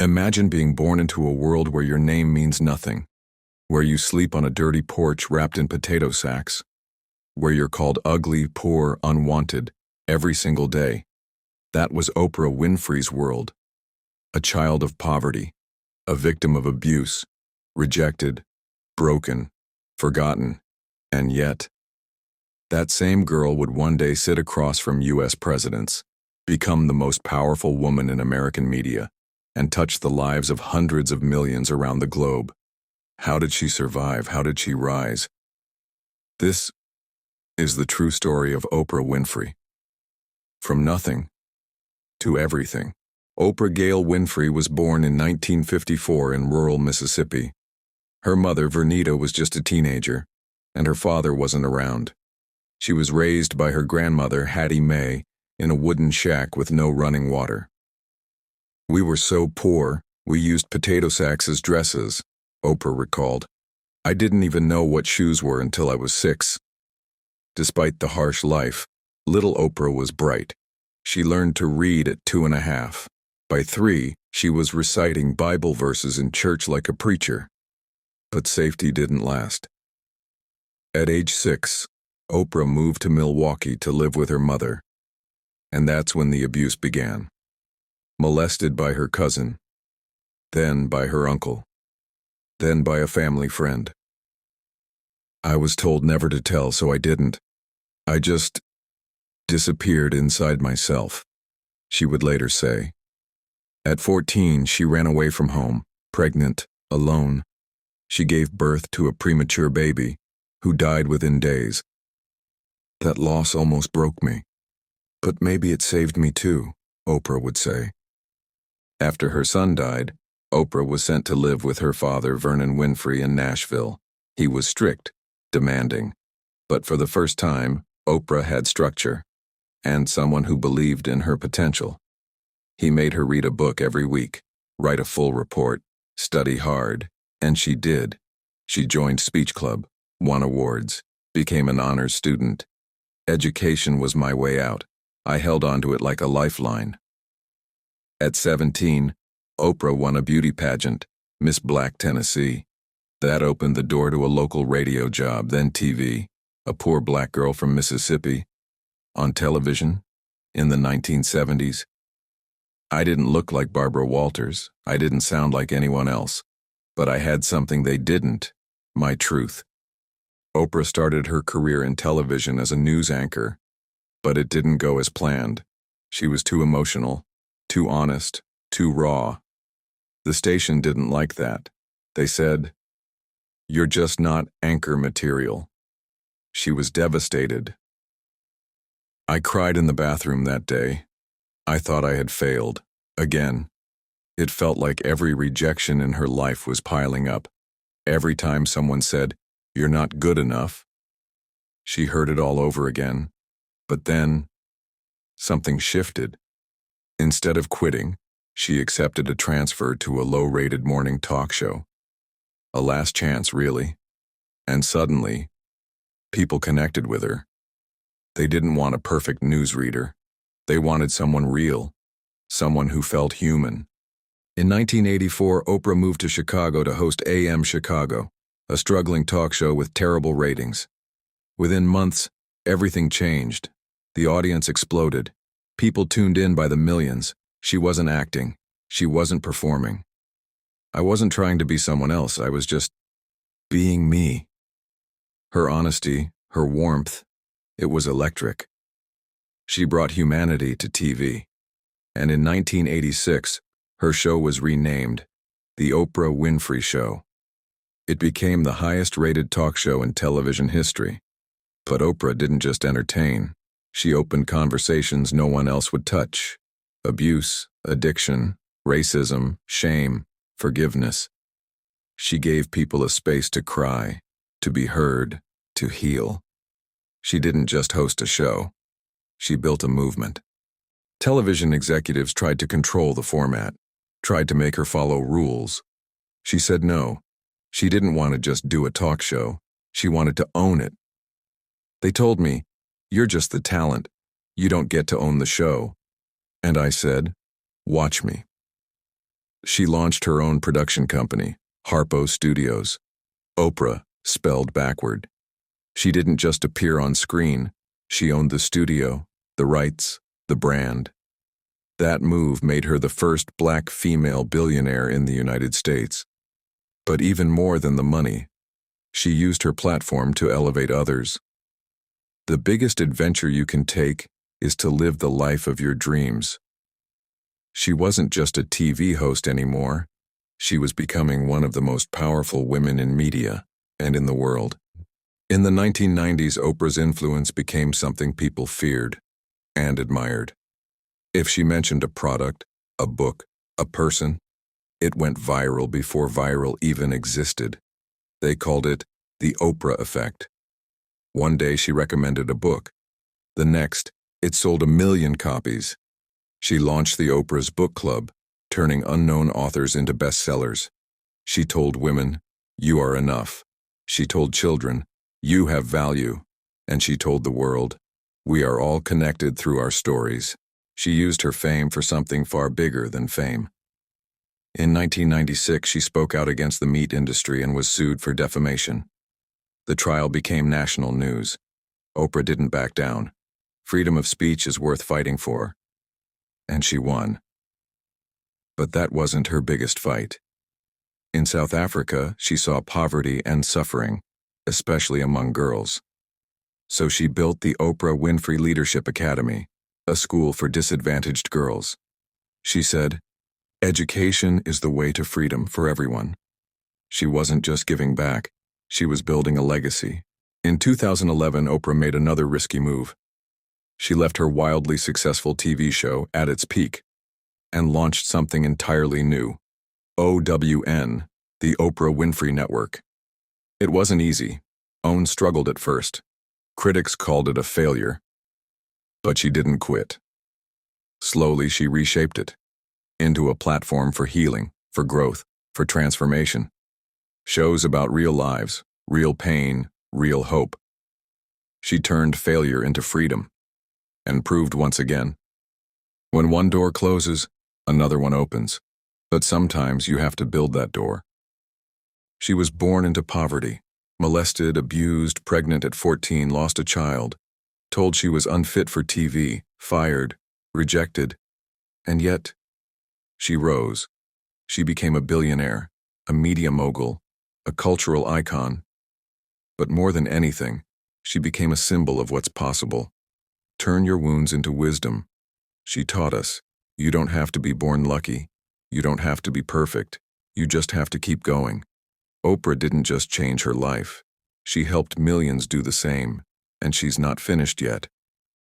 Imagine being born into a world where your name means nothing, where you sleep on a dirty porch wrapped in potato sacks, where you're called ugly, poor, unwanted, every single day. That was Oprah Winfrey's world. A child of poverty, a victim of abuse, rejected, broken, forgotten, and yet, that same girl would one day sit across from U.S. presidents, become the most powerful woman in American media, and touch the lives of hundreds of millions around the globe. How did she survive? How did she rise? This is the true story of Oprah Winfrey. From nothing to everything. Oprah Gail Winfrey was born in 1954 in rural Mississippi. Her mother, Vernita, was just a teenager, and her father wasn't around. She was raised by her grandmother, Hattie Mae, in a wooden shack with no running water. "We were so poor, we used potato sacks as dresses," Oprah recalled. "I didn't even know what shoes were until I was 6. Despite the harsh life, little Oprah was bright. She learned to read at 2.5. By 3, she was reciting Bible verses in church like a preacher. But safety didn't last. At age 6, Oprah moved to Milwaukee to live with her mother. And that's when the abuse began. Molested by her cousin, then by her uncle, then by a family friend. "I was told never to tell, so I didn't. I just disappeared inside myself," she would later say. At 14, she ran away from home, pregnant, alone. She gave birth to a premature baby, who died within days. "That loss almost broke me. But maybe it saved me too," Oprah would say. After her son died, Oprah was sent to live with her father, Vernon Winfrey, in Nashville. He was strict, demanding. But for the first time, Oprah had structure, and someone who believed in her potential. He made her read a book every week, write a full report, study hard, and she did. She joined speech club, won awards, became an honors student. Education was my way out. I held onto it like a lifeline. At 17, Oprah won a beauty pageant, Miss Black Tennessee. That opened the door to a local radio job, then TV. A poor black girl from Mississippi. On television, in the 1970s. I didn't look like Barbara Walters. I didn't sound like anyone else. But I had something they didn't, my truth. Oprah started her career in television as a news anchor, but it didn't go as planned. She was too emotional, too honest, too raw. The station didn't like that. They said, "You're just not anchor material." She was devastated. I cried in the bathroom that day. I thought I had failed, again. It felt like every rejection in her life was piling up. Every time someone said, "You're not good enough," she heard it all over again. But then, something shifted. Instead of quitting, she accepted a transfer to a low-rated morning talk show. A last chance, really. And suddenly, people connected with her. They didn't want a perfect newsreader. They wanted someone real, someone who felt human. In 1984, Oprah moved to Chicago to host AM Chicago, a struggling talk show with terrible ratings. Within months, everything changed. The audience exploded. People tuned in by the millions. She wasn't acting. She wasn't performing. I wasn't trying to be someone else. I was just being me. Her honesty, her warmth, it was electric. She brought humanity to TV. And in 1986, her show was renamed The Oprah Winfrey Show. It became the highest-rated talk show in television history. But Oprah didn't just entertain. She opened conversations no one else would touch. Abuse, addiction, racism, shame, forgiveness. She gave people a space to cry, to be heard, to heal. She didn't just host a show. She built a movement. Television executives tried to control the format, tried to make her follow rules. She said no. She didn't want to just do a talk show. She wanted to own it. They told me, "You're just the talent. You don't get to own the show." And I said, "Watch me." She launched her own production company, Harpo Studios. Oprah, spelled backward. She didn't just appear on screen, she owned the studio, the rights, the brand. That move made her the first black female billionaire in the United States. But even more than the money, she used her platform to elevate others. The biggest adventure you can take is to live the life of your dreams. She wasn't just a TV host anymore. She was becoming one of the most powerful women in media and in the world. In the 1990s, Oprah's influence became something people feared and admired. If she mentioned a product, a book, a person, it went viral before viral even existed. They called it the Oprah effect. One day she recommended a book. The next, it sold 1 million copies. She launched the Oprah's Book Club, turning unknown authors into bestsellers. She told women, "You are enough." She told children, "You have value." And she told the world, "We are all connected through our stories." She used her fame for something far bigger than fame. In 1996, she spoke out against the meat industry and was sued for defamation. The trial became national news. Oprah didn't back down. Freedom of speech is worth fighting for. And she won. But that wasn't her biggest fight. In South Africa, she saw poverty and suffering, especially among girls. So she built the Oprah Winfrey Leadership Academy, a school for disadvantaged girls. She said, "Education is the way to freedom for everyone." She wasn't just giving back, she was building a legacy. In 2011, Oprah made another risky move. She left her wildly successful TV show at its peak and launched something entirely new, OWN, the Oprah Winfrey Network. It wasn't easy. OWN struggled at first. Critics called it a failure. But she didn't quit. Slowly, she reshaped it into a platform for healing, for growth, for transformation. Shows about real lives, real pain, real hope. She turned failure into freedom and proved once again, when one door closes, another one opens. But sometimes you have to build that door. She was born into poverty, molested, abused, pregnant at 14, lost a child, told she was unfit for TV, fired, rejected. And yet, she rose. She became a billionaire, a media mogul, a cultural icon. But more than anything, she became a symbol of what's possible. Turn your wounds into wisdom. She taught us, you don't have to be born lucky. You don't have to be perfect. You just have to keep going. Oprah didn't just change her life. She helped millions do the same, and she's not finished yet.